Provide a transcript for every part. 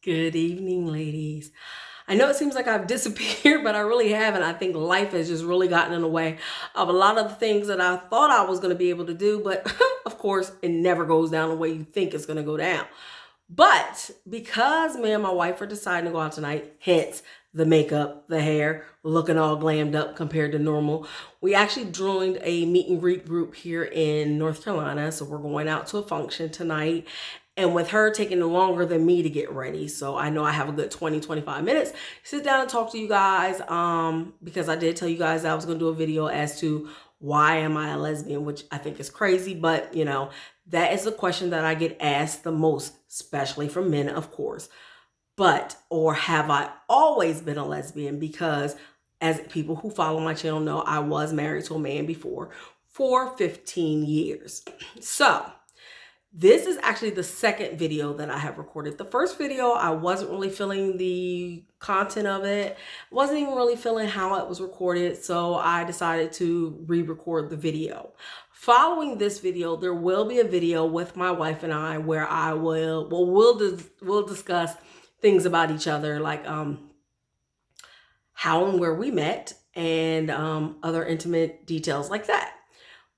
Good evening, ladies. I know it seems like I've disappeared, but I really haven't. I think life has just really gotten in the way of a lot of the things that I thought I was going to be able to do. But of course, it never goes down the way you think it's going to go down. But because me and my wife are deciding to go out tonight, hence the makeup, the hair, looking all glammed up compared to normal, we actually joined a meet and greet group here in North Carolina. So we're going out to a function tonight. And with her taking longer than me to get ready, so I know I have a good 20-25 minutes, sit down and talk to you guys, because I did tell you guys I was going to do a video as to why am I a lesbian, which I think is crazy, but you know, that is the question that I get asked the most, especially from men, of course. But, or have I always been a lesbian? Because as people who follow my channel know, I was married to a man before for 15 years. So this is actually the second video that I have recorded. The first video, I wasn't really feeling the content of it. Wasn't even really feeling how it was recorded. So I decided to re-record the video. Following this video, there will be a video with my wife and I where I we'll discuss things about each other, like how and where we met and other intimate details like that.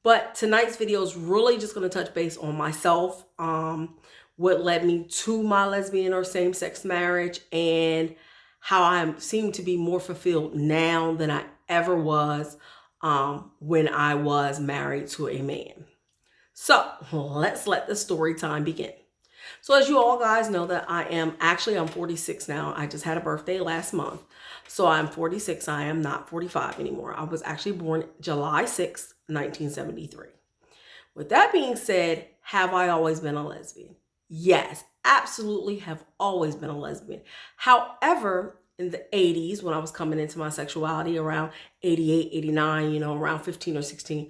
But tonight's video is really just going to touch base on myself, what led me to my lesbian or same-sex marriage, and how I seem to be more fulfilled now than I ever was when I was married to a man. So let's let the story time begin. So as you all guys know that I'm 46 now. I just had a birthday last month. So I'm 46. I am not 45 anymore. I was actually born July 6th, 1973. With that being said, have I always been a lesbian? Yes, absolutely have always been a lesbian. However, in the 80s, when I was coming into my sexuality around 88, 89, around 15 or 16,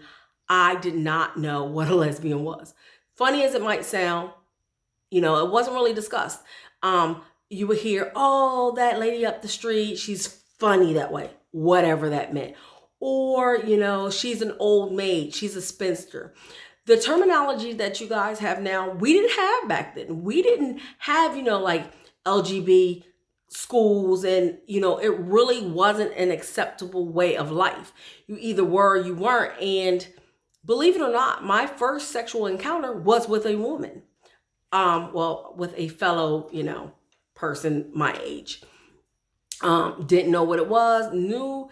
I did not know what a lesbian was. Funny as it might sound, it wasn't really discussed. You would hear, oh, that lady up the street, she's funny that way, whatever that meant. Or, she's an old maid, she's a spinster. The terminology that you guys have now, we didn't have back then. We didn't have, like LGBT schools, and, it really wasn't an acceptable way of life. You either were or you weren't. And believe it or not, my first sexual encounter was with a woman. With a fellow, person my age. Didn't know what it was, knew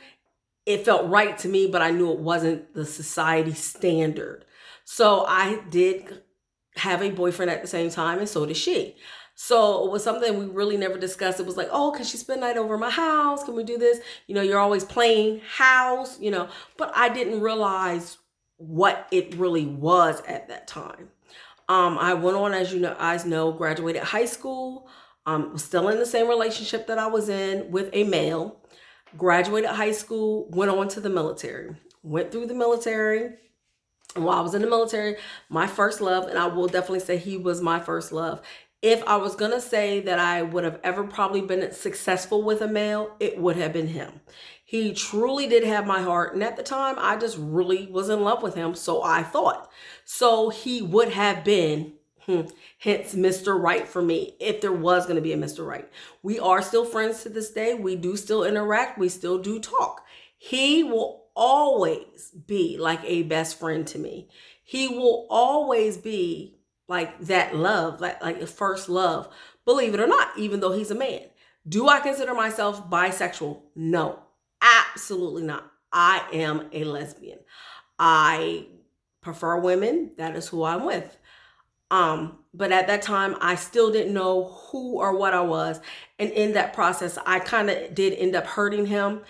it felt right to me, but I knew it wasn't the society standard. So I did have a boyfriend at the same time, and so did she. So it was something we really never discussed. It was like, oh, can she spend the night over my house? Can we do this? You're always playing house, but I didn't realize what it really was at that time. I went on, as you guys know, graduated high school, was still in the same relationship that I was in with a male, graduated high school, went on to the military, went through the military. And while I was in the military, my first love, and I will definitely say he was my first love. If I was going to say that I would have ever probably been successful with a male, it would have been him. He truly did have my heart. And at the time, I just really was in love with him. So I thought. So he would have been, hence Mr. Right for me, if there was going to be a Mr. Right. We are still friends to this day. We do still interact. We still do talk. He will always be like a best friend to me. He will always be like that love, like a first love, believe it or not, even though he's a man. Do I consider myself bisexual? No, absolutely not. I am a lesbian. I prefer women. That is who I'm with. But at that time, I still didn't know who or what I was. And in that process, I kind of did end up hurting him.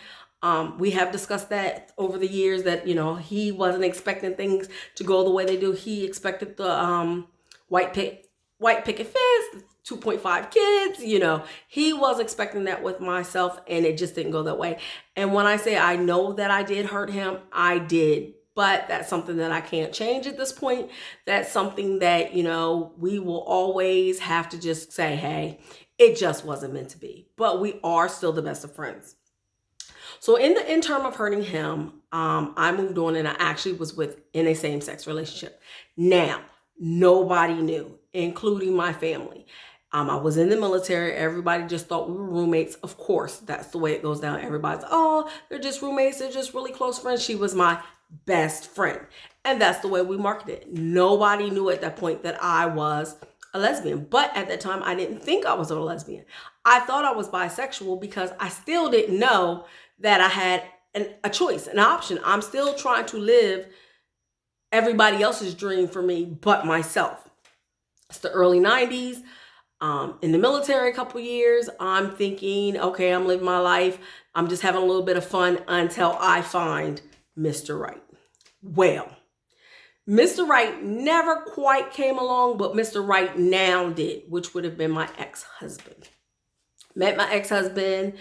We have discussed that over the years that, he wasn't expecting things to go the way they do. He expected the white picket fence, 2.5 kids, he was expecting that with myself, and it just didn't go that way. And when I say I know that I did hurt him, I did. But that's something that I can't change at this point. That's something that, we will always have to just say, hey, it just wasn't meant to be. But we are still the best of friends. So in the interim of hurting him, I moved on, and I actually was in a same-sex relationship. Now, nobody knew, including my family. I was in the military. Everybody just thought we were roommates. Of course, that's the way it goes down. Everybody's, oh, they're just roommates. They're just really close friends. She was my best friend. And that's the way we marketed it. Nobody knew at that point that I was a lesbian. But at that time, I didn't think I was a lesbian. I thought I was bisexual because I still didn't know that I had a choice, an option. I'm still trying to live everybody else's dream for me but myself. It's the early 90s. In the military a couple years, I'm thinking, okay, I'm living my life. I'm just having a little bit of fun until I find Mr. Right. Well, Mr. Right never quite came along, but Mr. Right now did, which would have been my ex-husband. Met my ex-husband.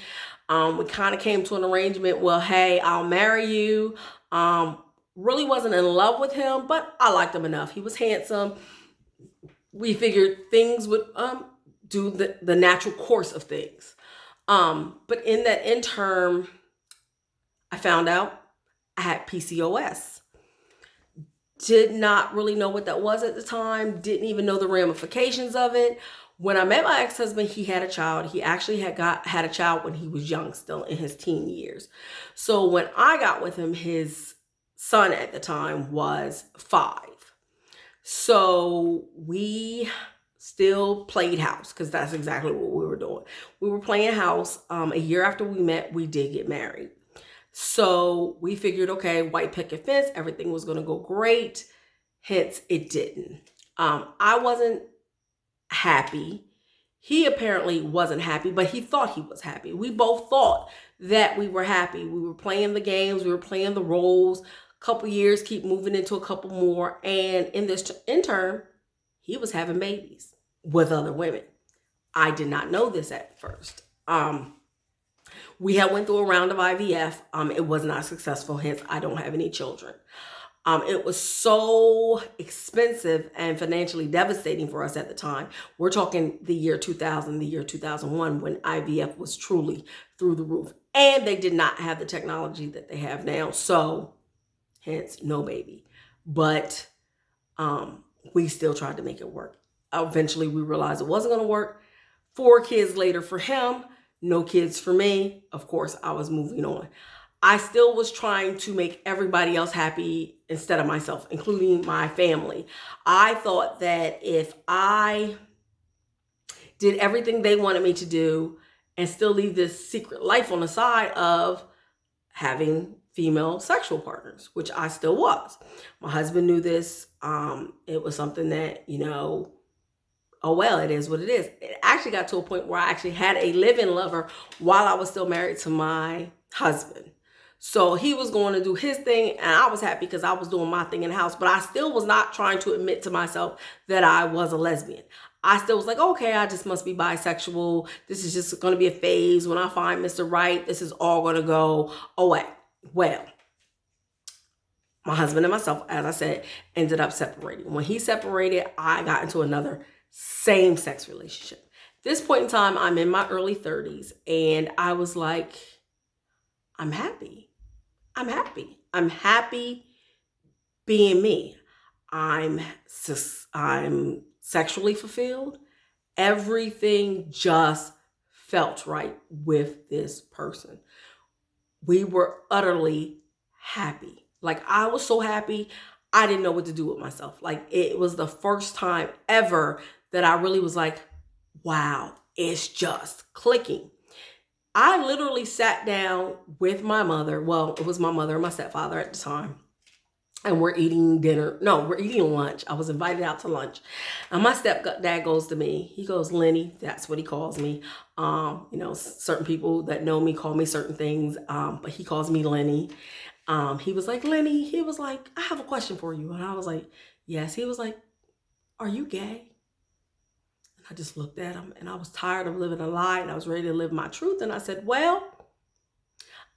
We kind of came to an arrangement. Well, hey, I'll marry you. Really wasn't in love with him, but I liked him enough. He was handsome. We figured things would do the natural course of things. But in that interim, I found out I had PCOS. Did not really know what that was at the time. Didn't even know the ramifications of it. When I met my ex-husband, he had a child. He actually had a child when he was young, still in his teen years. So when I got with him, his son at the time was 5. So we still played house because that's exactly what we were doing. We were playing house. A year after we met, we did get married. So we figured, okay, white picket fence, everything was going to go great. Hence, it didn't. I wasn't happy. He apparently wasn't happy, but he thought he was happy. We both thought that we were happy. We were playing the games. We were playing the roles. Couple years, keep moving into a couple more. And in this interim, he was having babies with other women. I did not know this at first. We had went through a round of IVF. It was not successful, hence I don't have any children. It was so expensive and financially devastating for us at the time. We're talking the year 2000, the year 2001, when IVF was truly through the roof. And they did not have the technology that they have now. So hence no baby. But we still tried to make it work. Eventually we realized it wasn't going to work. 4 kids later for him, no kids for me. Of course, I was moving on. I still was trying to make everybody else happy instead of myself, including my family. I thought that if I did everything they wanted me to do and still leave this secret life on the side of having female sexual partners, which I still was. My husband knew this. It was something that, oh, well, it is what it is. It actually got to a point where I actually had a live-in lover while I was still married to my husband. So he was going to do his thing, and I was happy because I was doing my thing in the house, but I still was not trying to admit to myself that I was a lesbian. I still was like, okay, I just must be bisexual. This is just going to be a phase. When I find Mr. Right, this is all going to go away. Well, my husband and myself, as I said, ended up separating. When he separated, I got into another same-sex relationship. At this point in time, I'm in my early 30s, and I was like, I'm happy. I'm happy. I'm happy being me. I'm sexually fulfilled. Everything just felt right with this person. We were utterly happy. Like, I was so happy, I didn't know what to do with myself. Like, it was the first time ever that I really was like, wow, it's just clicking. I literally sat down with my mother. Well, it was my mother and my stepfather at the time. And we're eating dinner. No, we're eating lunch. I was invited out to lunch. And my stepdad goes to me. He goes, Lenny, that's what he calls me. Certain people that know me call me certain things, but he calls me Lenny. He was like, Lenny, he was like, I have a question for you. And I was like, yes. He was like, are you gay? And I just looked at him, and I was tired of living a lie, and I was ready to live my truth. And I said, well,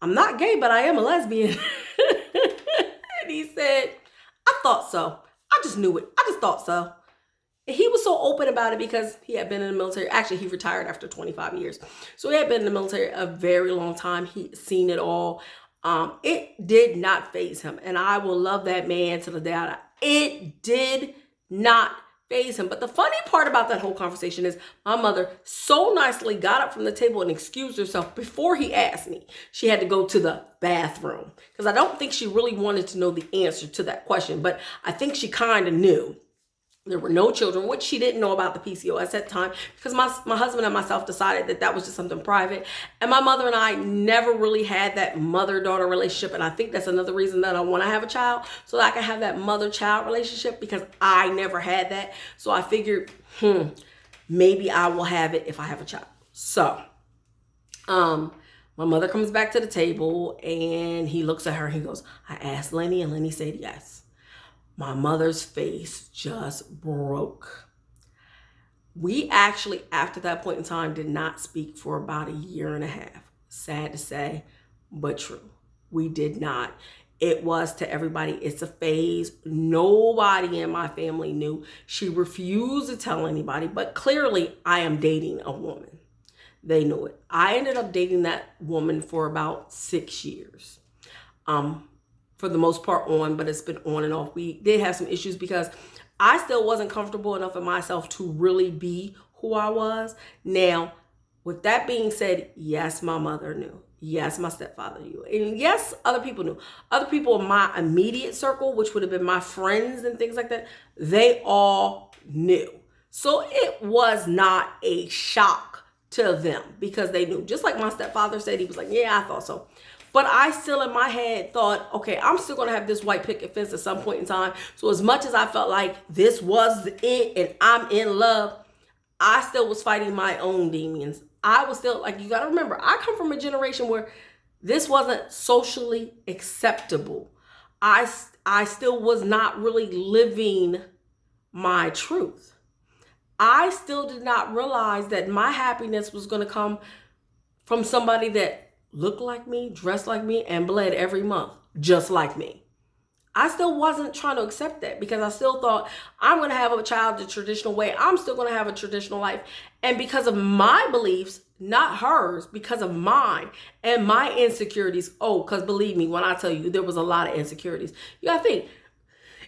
I'm not gay, but I am a lesbian. And he said, I thought so. I just knew it. I just thought so. And he was so open about it because he had been in the military. Actually, he retired after 25 years. So he had been in the military a very long time. He'd seen it all. It did not faze him. And I will love that man to the day I die. It did not faze him. But the funny part about that whole conversation is my mother so nicely got up from the table and excused herself before he asked me. She had to go to the bathroom because I don't think she really wanted to know the answer to that question, but I think she kind of knew. There were no children, which she didn't know about the PCOS at that time because my husband and myself decided that that was just something private. And my mother and I never really had that mother-daughter relationship. And I think that's another reason that I want to have a child, so that I can have that mother-child relationship, because I never had that. So I figured, maybe I will have it if I have a child. So, my mother comes back to the table and he looks at her and he goes, I asked Lenny and Lenny said yes. My mother's face just broke. We actually, after that point in time, did not speak for about a year and a half. Sad to say, but true. We did not. It was to everybody, it's a phase. Nobody in my family knew. She refused to tell anybody, but clearly I am dating a woman. They knew it. I ended up dating that woman for about 6 years. For the most part on, but it's been on and off. We did have some issues because I still wasn't comfortable enough in myself to really be who I was. Now, with that being said, yes, my mother knew. Yes, my stepfather knew. And yes, other people knew. Other people in my immediate circle, which would have been my friends and things like that, they all knew. So it was not a shock to them because they knew. Just like my stepfather said, he was like, yeah, I thought so. But I still in my head thought, okay, I'm still going to have this white picket fence at some point in time. So as much as I felt like this was it and I'm in love, I still was fighting my own demons. I was still, like, you got to remember, I come from a generation where this wasn't socially acceptable. I still was not really living my truth. I still did not realize that my happiness was going to come from somebody that looked like me, dressed like me, and bled every month, just like me. I still wasn't trying to accept that because I still thought I'm going to have a child the traditional way. I'm still going to have a traditional life. And because of my beliefs, not hers, because of mine and my insecurities. Oh, because believe me, when I tell you, there was a lot of insecurities. You got to think,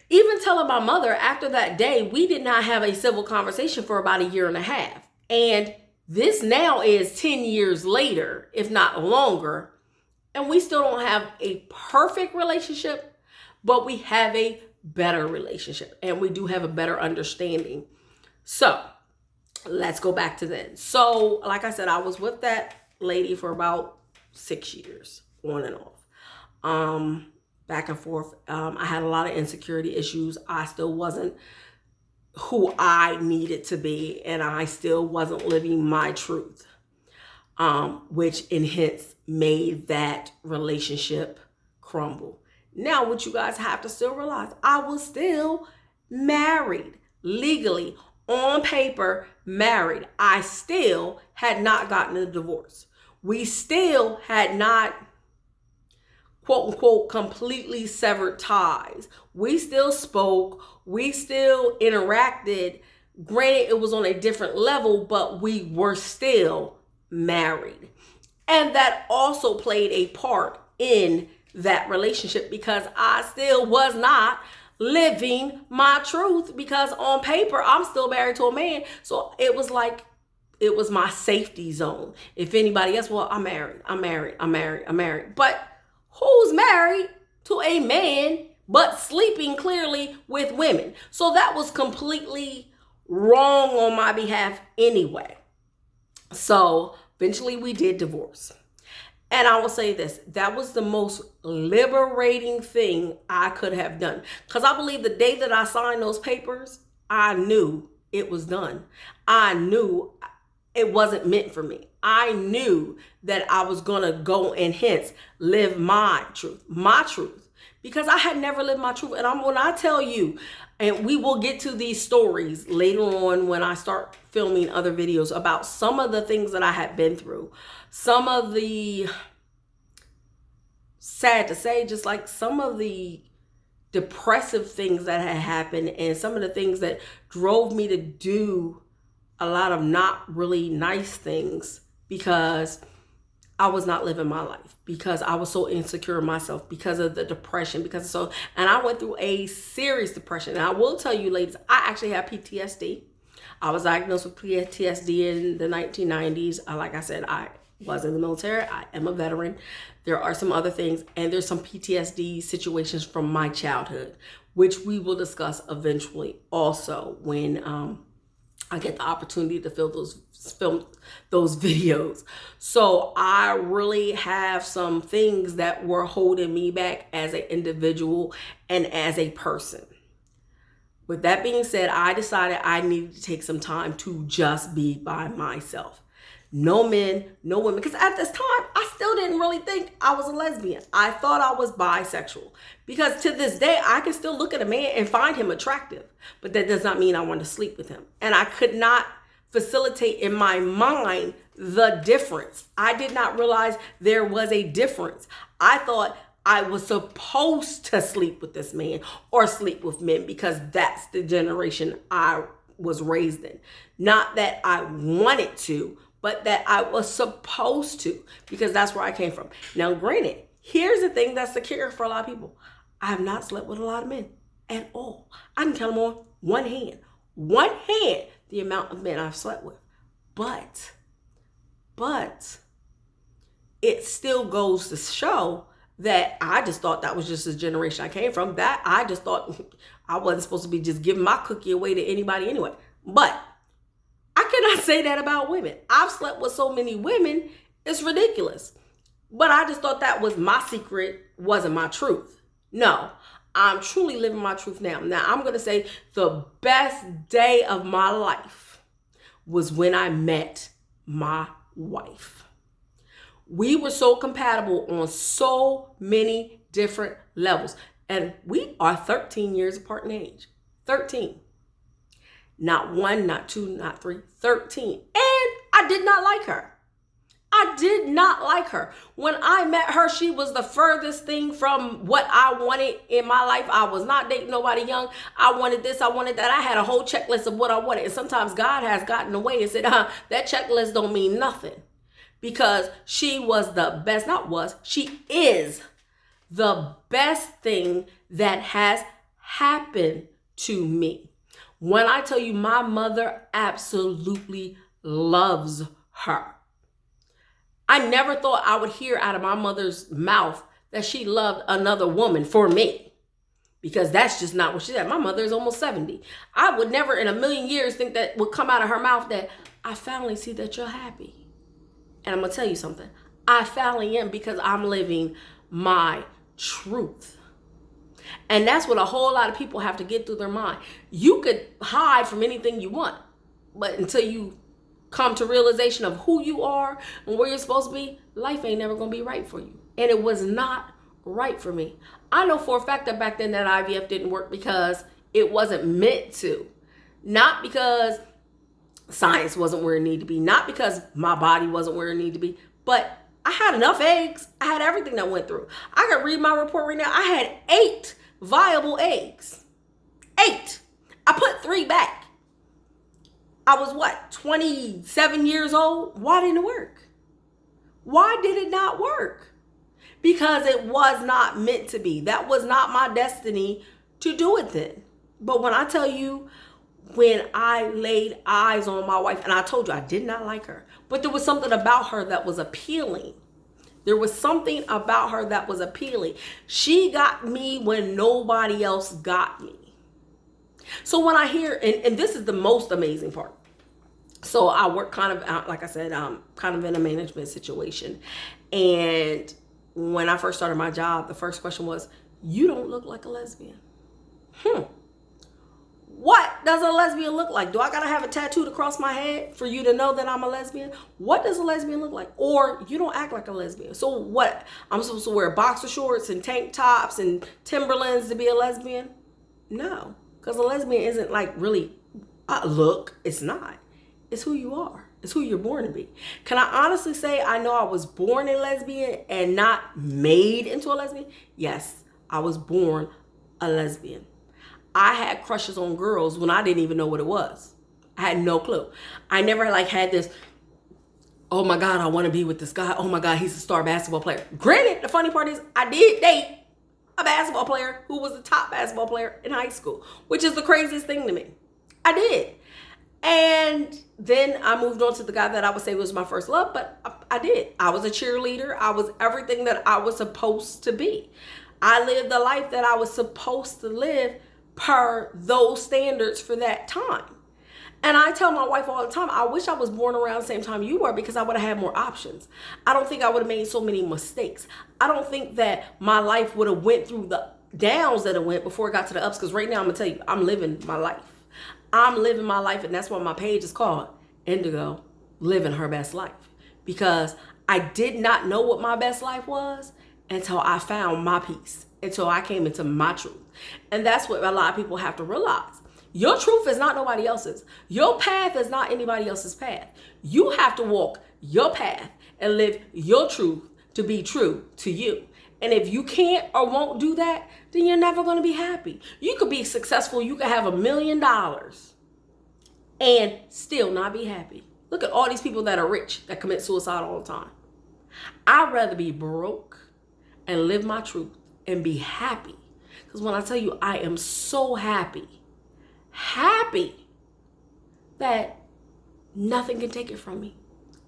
even telling my mother after that day, we did not have a civil conversation for about a year and a half. And this now is 10 years later, if not longer, and we still don't have a perfect relationship, but we have a better relationship and we do have a better understanding. So let's go back to then. So like I said, I was with that lady for about 6 years, on and off, back and forth. I had a lot of insecurity issues. I still wasn't who I needed to be, and I still wasn't living my truth, which in hence made that relationship crumble. Now, what you guys have to still realize, I was still married, legally, on paper, married. I still had not gotten a divorce. We still had not, quote unquote, completely severed ties. We still spoke. We still interacted. Granted, it was on a different level, but we were still married. And that also played a part in that relationship because I still was not living my truth, because on paper, I'm still married to a man. So it was like, it was my safety zone. If anybody else, well, I'm married. But who's married to a man but sleeping clearly with women? So that was completely wrong on my behalf anyway. So eventually we did divorce. And I will say this, that was the most liberating thing I could have done. Because I believe the day that I signed those papers, I knew it was done. I knew it wasn't meant for me. I knew that I was going to go and hence live my truth, because I had never lived my truth. And when I tell you, and we will get to these stories later on when I start filming other videos about some of the things that I had been through, some of the, sad to say, just like some of the depressive things that had happened and some of the things that drove me to do a lot of not really nice things, because I was not living my life because I was so insecure in myself because of the depression, and I went through a serious depression. And I will tell you, ladies, I actually have PTSD. I was diagnosed with PTSD in the 1990s. Like I said, I was in the military. I am a veteran. There are some other things, and there's some PTSD situations from my childhood, which we will discuss eventually also when I get the opportunity to film those videos. So I really have some things that were holding me back as an individual and as a person. With that being said, I decided I needed to take some time to just be by myself. No men, no women. Because at this time, I still didn't really think I was a lesbian. I thought I was bisexual. Because to this day, I can still look at a man and find him attractive. But that does not mean I want to sleep with him. And I could not facilitate in my mind the difference. I did not realize there was a difference. I thought I was supposed to sleep with this man or sleep with men because that's the generation I was raised in. Not that I wanted to, but that I was supposed to, because that's where I came from. Now, granted, here's the thing that's secure for a lot of people. I have not slept with a lot of men at all. I can count them on one hand. One hand, the amount of men I've slept with. But it still goes to show that I just thought that was just the generation I came from. That I just thought I wasn't supposed to be just giving my cookie away to anybody anyway. But I cannot say that about women. I've slept with so many women, it's ridiculous. But I just thought that was my secret, wasn't my truth. No, I'm truly living my truth now. Now, I'm going to say the best day of my life was when I met my wife. We were so compatible on so many different levels. And we are 13 years apart in age. 13. Not 1, not 2, not 3, 13. And I did not like her. I did not like her. When I met her, she was the furthest thing from what I wanted in my life. I was not dating nobody young. I wanted this, I wanted that. I had a whole checklist of what I wanted. And sometimes God has gotten away and said, that checklist don't mean nothing. Because she was the best, she is the best thing that has happened to me. When I tell you, my mother absolutely loves her. I never thought I would hear out of my mother's mouth that she loved another woman for me. Because that's just not what she said. My mother is almost 70. I would never in a million years think that would come out of her mouth that I finally see that you're happy. And I'm going to tell you something. I finally am, because I'm living my truth. And that's what a whole lot of people have to get through their mind. You could hide from anything you want, but until you come to realization of who you are and where you're supposed to be, life ain't never going to be right for you. And it was not right for me. I know for a fact that back then that IVF didn't work because it wasn't meant to. Not because science wasn't where it needed to be. Not because my body wasn't where it needed to be. But I had enough eggs. I had everything that went through. I could read my report right now. I had 8 viable eggs. 8. I put 3 back. I was 27 years old? Why didn't it work? Why did it not work? Because it was not meant to be. That was not my destiny to do it then. But when I tell you, when I laid eyes on my wife, and I told you I did not like her, but there was something about her that was appealing. There was something about her that was appealing. She got me when nobody else got me. So when I hear, and this is the most amazing part. So I work kind of, like I said, kind of in a management situation. And when I first started my job, the first question was, you don't look like a lesbian. What does a lesbian look like? Do I gotta have a tattoo across my head for you to know that I'm a lesbian? What does a lesbian look like? Or you don't act like a lesbian. So what? I'm supposed to wear boxer shorts and tank tops and Timberlands to be a lesbian? No, because a lesbian isn't like really a look. It's not. It's who you are. It's who you're born to be. Can I honestly say I know I was born a lesbian and not made into a lesbian? Yes, I was born a lesbian. I had crushes on girls when I didn't even know what it was. I had no clue. I never had this oh my God, I want to be with this guy. Oh my God, he's a star basketball player. Granted, the funny part is I did date a basketball player who was the top basketball player in high school, which is the craziest thing to me. I did. And then I moved on to the guy that I would say was my first love, but I did. I was a cheerleader. I was everything that I was supposed to be. I lived the life that I was supposed to live per those standards for that time. And I tell my wife all the time, I wish I was born around the same time you were, because I would have had more options. I don't think I would have made so many mistakes. I don't think that my life would have went through the downs that it went before it got to the ups. Because right now I'm gonna tell you, I'm living my life. I'm living my life, and that's why my page is called Indigo Living Her Best Life. Because I did not know what my best life was until I found my peace, until I came into my truth. And that's what a lot of people have to realize. Your truth is not nobody else's. Your path is not anybody else's path. You have to walk your path and live your truth to be true to you. And if you can't or won't do that, then you're never going to be happy. You could be successful. You could have $1 million and still not be happy. Look at all these people that are rich that commit suicide all the time. I'd rather be broke and live my truth and be happy. Because when I tell you I am so happy that nothing can take it from me.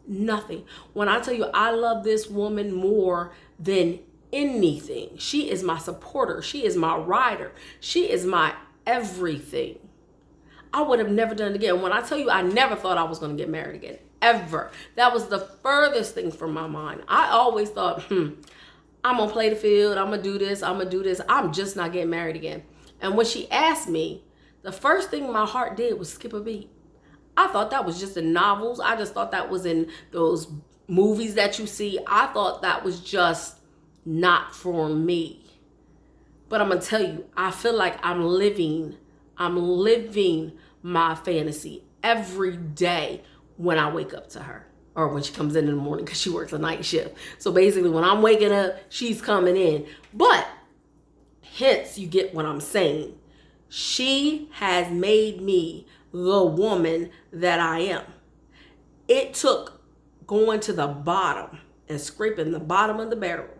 Nothing. When I tell you I love this woman more than anything, she is my supporter. She is my rider. She is my everything. I would have never done it again. When I tell you I never thought I was going to get married again, ever. That was the furthest thing from my mind. I always thought, I'm going to play the field. I'm going to do this. I'm going to do this. I'm just not getting married again. And when she asked me, the first thing my heart did was skip a beat. I thought that was just in novels. I just thought that was in those movies that you see. I thought that was just not for me. But I'm going to tell you, I feel like I'm living my fantasy every day when I wake up to her, or when she comes in the morning, because she works a night shift. So basically when I'm waking up, she's coming in. But hence you get what I'm saying. She has made me the woman that I am. It took going to the bottom and scraping the bottom of the barrel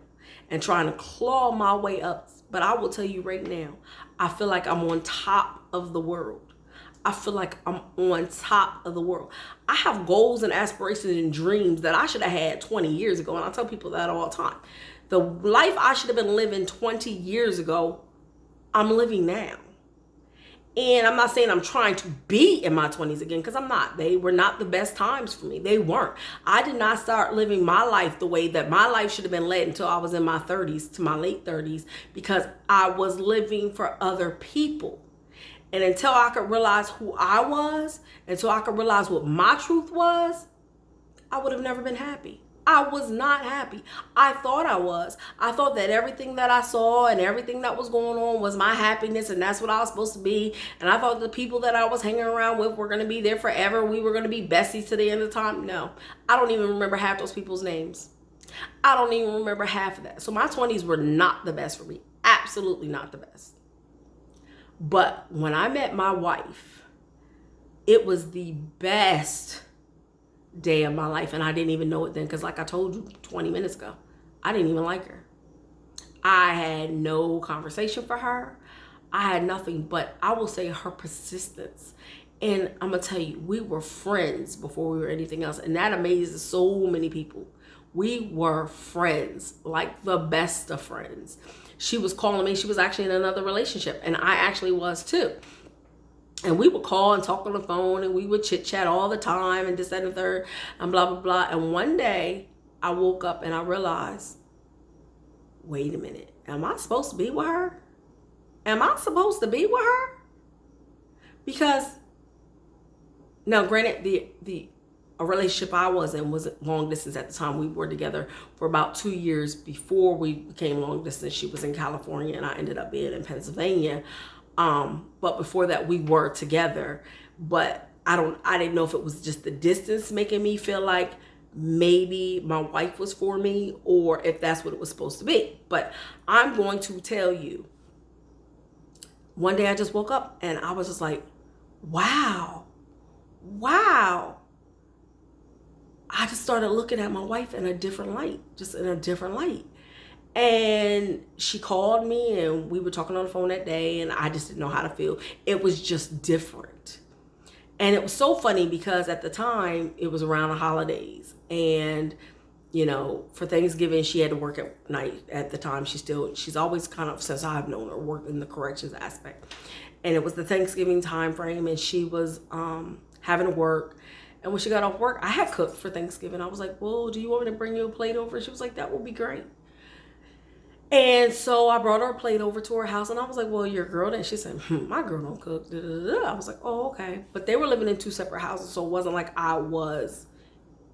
and trying to claw my way up. But I will tell you right now, I feel like I'm on top of the world. I feel like I'm on top of the world. I have goals and aspirations and dreams that I should have had 20 years ago. And I tell people that all the time. The life I should have been living 20 years ago, I'm living now. And I'm not saying I'm trying to be in my 20s again, because I'm not. They were not the best times for me. They weren't. I did not start living my life the way that my life should have been led until I was in my 30s to my late 30s, because I was living for other people. And until I could realize who I was, until I could realize what my truth was, I would have never been happy. I was not happy. I thought I was. I thought that everything that I saw and everything that was going on was my happiness, and that's what I was supposed to be. And I thought the people that I was hanging around with were going to be there forever. We were going to be besties to the end of time. No, I don't even remember half those people's names. I don't even remember half of that. So my 20s were not the best for me. Absolutely not the best. But when I met my wife, it was the best day of my life, and I didn't even know it then, because like I told you 20 minutes ago, I didn't even like her. I had no conversation for her. I had nothing, but I will say her persistence. And I'm gonna tell you, we were friends before we were anything else, and that amazes so many people. We were friends, like the best of friends. She was calling me. She was actually in another relationship, and I actually was too. And we would call and talk on the phone, and we would chit chat all the time, and this, that, and the third, and blah, blah, blah. And one day I woke up and I realized, wait a minute, am I supposed to be with her? Am I supposed to be with her? Because now, granted, a relationship I was in was long distance at the time. We were together for about 2 years before we became long distance. She was in California, and I ended up being in Pennsylvania. But before that, we were together. But I didn't know if it was just the distance making me feel like maybe my wife was for me, or if that's what it was supposed to be. But I'm going to tell you, one day I just woke up and I was just like, wow. I just started looking at my wife in a different light, just in a different light. And she called me and we were talking on the phone that day, and I just didn't know how to feel. It was just different. And it was so funny because at the time it was around the holidays, and you know, for Thanksgiving she had to work at night at the time. She's always kind of, since I've known her, worked in the corrections aspect. And it was the Thanksgiving time frame, and she was having to work. And when she got off work, I had cooked for Thanksgiving. I was like, well, do you want me to bring you a plate over? She was like, that would be great. And so I brought her a plate over to her house, and I was like, well, your girl didn't. She said, my girl don't cook. Da, da, da. I was like, oh, okay. But they were living in 2 separate houses, so it wasn't like I was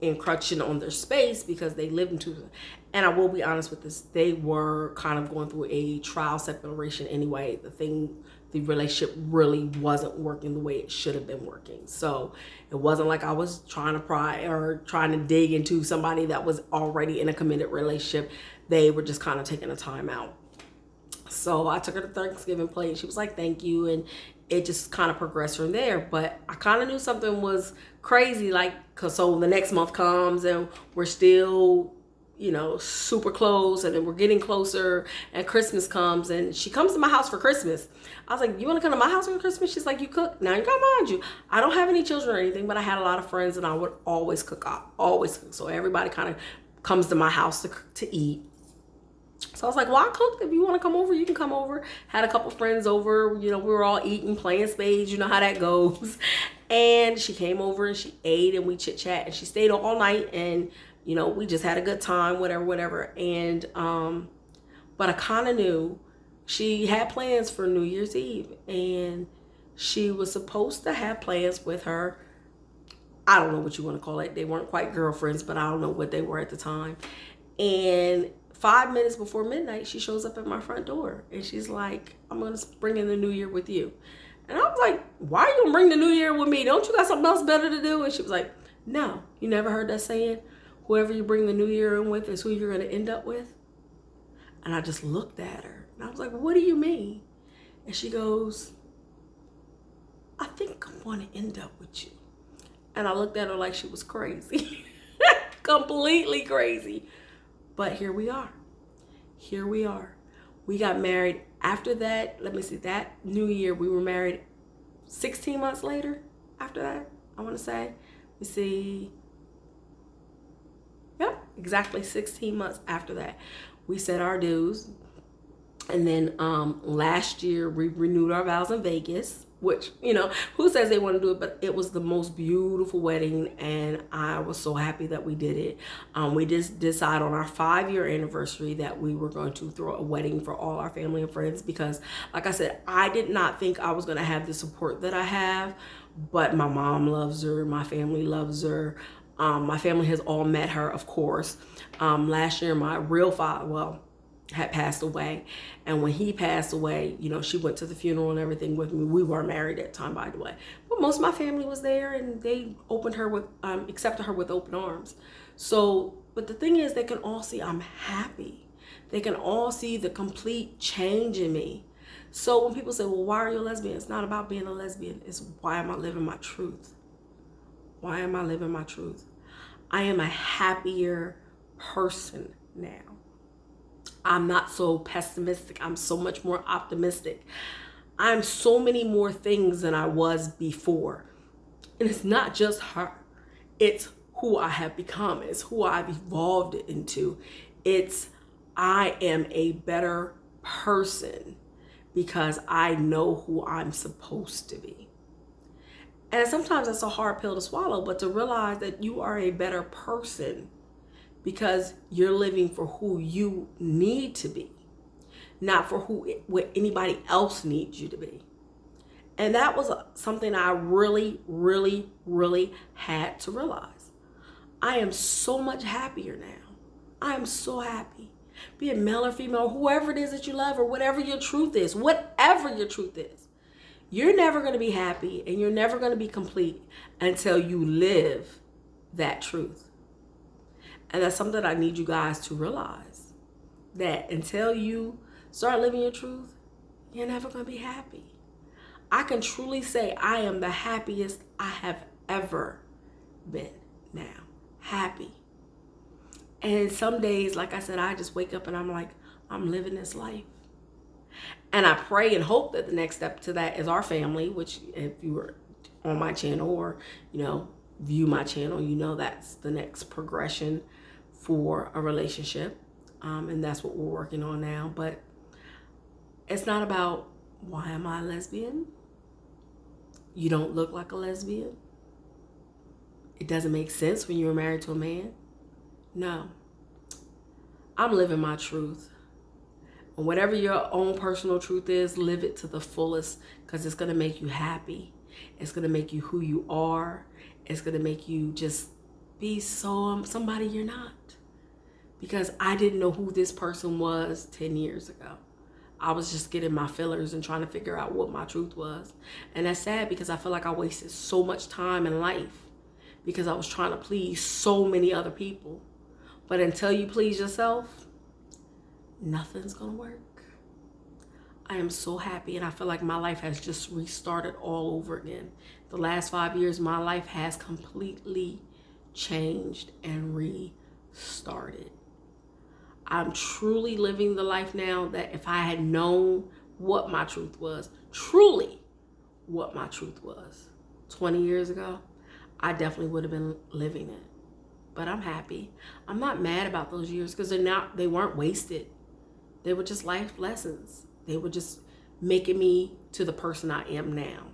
encroaching on their space because they lived in 2. And I will be honest with this, they were kind of going through a trial separation anyway. The relationship really wasn't working the way it should have been working. So it wasn't like I was trying to pry or trying to dig into somebody that was already in a committed relationship. They were just kind of taking a time out. So I took her to Thanksgiving plate. She was like, thank you. And it just kind of progressed from there. But I kind of knew something was crazy, like, so the next month comes and we're still, you know, super close, and then we're getting closer, and Christmas comes, and she comes to my house for Christmas. I was like, you want to come to my house for Christmas? She's like, you cook? Now, you got to mind you, I don't have any children or anything, but I had a lot of friends, and I would always cook. I always cook. So everybody kind of comes to my house to eat. So I was like, well, I cooked. If you want to come over, you can come over. Had a couple friends over. You know, we were all eating, playing spades. You know how that goes. And she came over and she ate, and we chit chat, and she stayed all night, and you know, we just had a good time, whatever. And but I kind of knew she had plans for New Year's Eve, and she was supposed to have plans with her. I don't know what you want to call it. They weren't quite girlfriends, but I don't know what they were at the time. And 5 minutes before midnight, she shows up at my front door, and she's like, I'm going to bring in the new year with you. And I was like, why are you going to bring the new year with me? Don't you got something else better to do? And she was like, no, you never heard that saying? Whoever you bring the new year in with is who you're going to end up with. And I just looked at her, and I was like, what do you mean? And she goes, I think I want to end up with you. And I looked at her like she was crazy. Completely crazy. But here we are. Here we are. We got married after that. Let me see, that New Year, we were married 16 months later after that, I want to say. Let me see. Yep, exactly 16 months after that. We said our dues. And then last year, we renewed our vows in Vegas, which, you know, who says they want to do it? But it was the most beautiful wedding, and I was so happy that we did it. We just decided on our 5-year anniversary that we were going to throw a wedding for all our family and friends, because, like I said, I did not think I was going to have the support that I have, but my mom loves her, my family loves her. My family has all met her, of course. Last year, my real father, had passed away, and when he passed away, you know, she went to the funeral and everything with me. We weren't married at the time, by the way, but most of my family was there, and they accepted her with open arms. So, but the thing is, they can all see I'm happy. They can all see the complete change in me. So when people say, well, why are you a lesbian? It's not about being a lesbian. It's why am I living my truth? Why am I living my truth? I am a happier person now. I'm not so pessimistic. I'm so much more optimistic. I'm so many more things than I was before. And it's not just her. It's who I have become. It's who I've evolved into. It's I am a better person because I know who I'm supposed to be. And sometimes that's a hard pill to swallow, but to realize that you are a better person because you're living for who you need to be, not for what anybody else needs you to be. And that was something I really, really, really had to realize. I am so much happier now. I am so happy. Be it male or female, whoever it is that you love, or whatever your truth is, you're never going to be happy and you're never going to be complete until you live that truth. And that's something I need you guys to realize, that until you start living your truth, you're never going to be happy. I can truly say I am the happiest I have ever been now. happy. And some days, like I said, I just wake up and I'm like, I'm living this life. And I pray and hope that the next step to that is our family, which if you were on my channel or, view my channel, that's the next progression for a relationship. And that's what we're working on now. But it's not about, why am I a lesbian? You don't look like a lesbian. It doesn't make sense when you're married to a man. No. I'm living my truth. And whatever your own personal truth is, live it to the fullest, because it's going to make you happy. It's going to make you who you are. It's going to make you just be somebody you're not. Because I didn't know who this person was 10 years ago. I was just getting my fillers and trying to figure out what my truth was. And that's sad, because I feel like I wasted so much time in life because I was trying to please so many other people. But until you please yourself, nothing's gonna work. I am so happy, and I feel like my life has just restarted all over again. The last 5 years, my life has completely changed and restarted. I'm truly living the life now that if I had known what my truth was, truly what my truth was 20 years ago, I definitely would have been living it. But I'm happy. I'm not mad about those years, because they weren't wasted. They were just life lessons. They were just making me to the person I am now.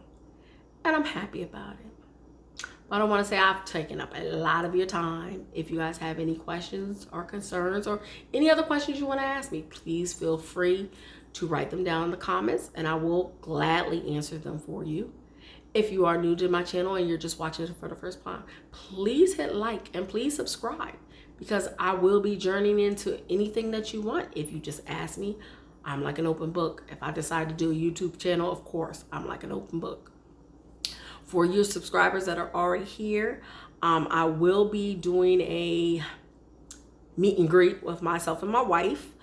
And I'm happy about it. But I don't want to say I've taken up a lot of your time. If you guys have any questions or concerns or any other questions you want to ask me, please feel free to write them down in the comments, and I will gladly answer them for you. If you are new to my channel and you're just watching it for the first time, please hit like and please subscribe, because I will be journeying into anything that you want. If you just ask me, I'm like an open book. If I decide to do a YouTube channel, of course, I'm like an open book. For you subscribers that are already here, I will be doing a meet and greet with myself and my wife.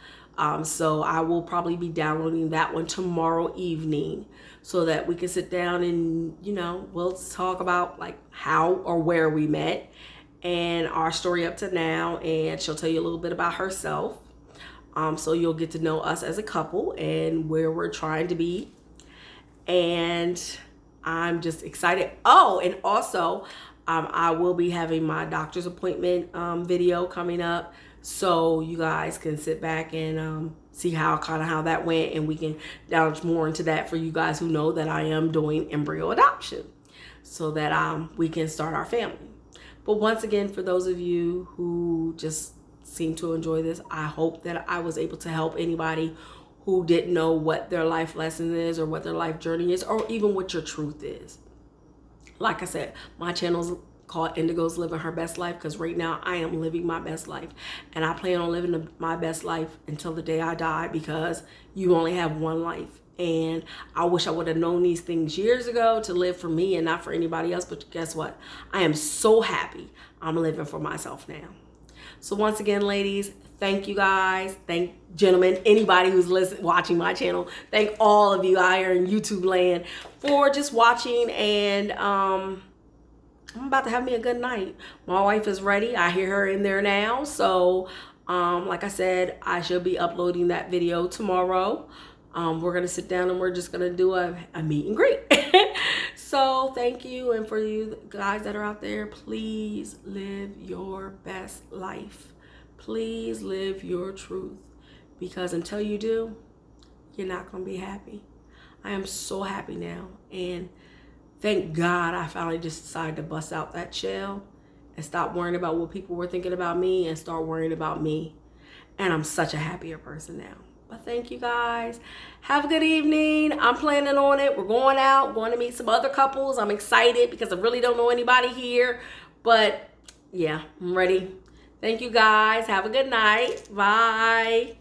So I will probably be downloading that one tomorrow evening, so that we can sit down and, we'll talk about like how or where we met and our story up to now. And she'll tell you a little bit about herself. So you'll get to know us as a couple and where we're trying to be. And I'm just excited. Oh, and also I will be having my doctor's appointment video coming up. So you guys can sit back and see how that went, and we can delve more into that for you guys who know that I am doing embryo adoption, so that we can start our family. But once again, for those of you who just seem to enjoy this, I hope that I was able to help anybody who didn't know what their life lesson is, or what their life journey is, or even what your truth is. Like I said, my channel's called Indigo's Living Her Best Life, because right now I am living my best life, and I plan on living my best life until the day I die, because you only have one life. And I wish I would have known these things years ago to live for me and not for anybody else. But guess what? I am so happy I'm living for myself now. So once again, ladies, thank you guys. Thank gentlemen, anybody who's watching my channel. Thank all of you out here in YouTube land for just watching. And I'm about to have me a good night. My wife is ready. I hear her in there now. So like I said, I should be uploading that video tomorrow. We're going to sit down and we're just going to do a meet and greet. So thank you. And for you guys that are out there, please live your best life. Please live your truth, because until you do, you're not going to be happy. I am so happy now. And thank God I finally just decided to bust out that shell and stop worrying about what people were thinking about me and start worrying about me. And I'm such a happier person now. But thank you guys. Have a good evening. I'm planning on it. We're going out, going to meet some other couples. I'm excited because I really don't know anybody here. But yeah, I'm ready. Thank you guys. Have a good night. Bye.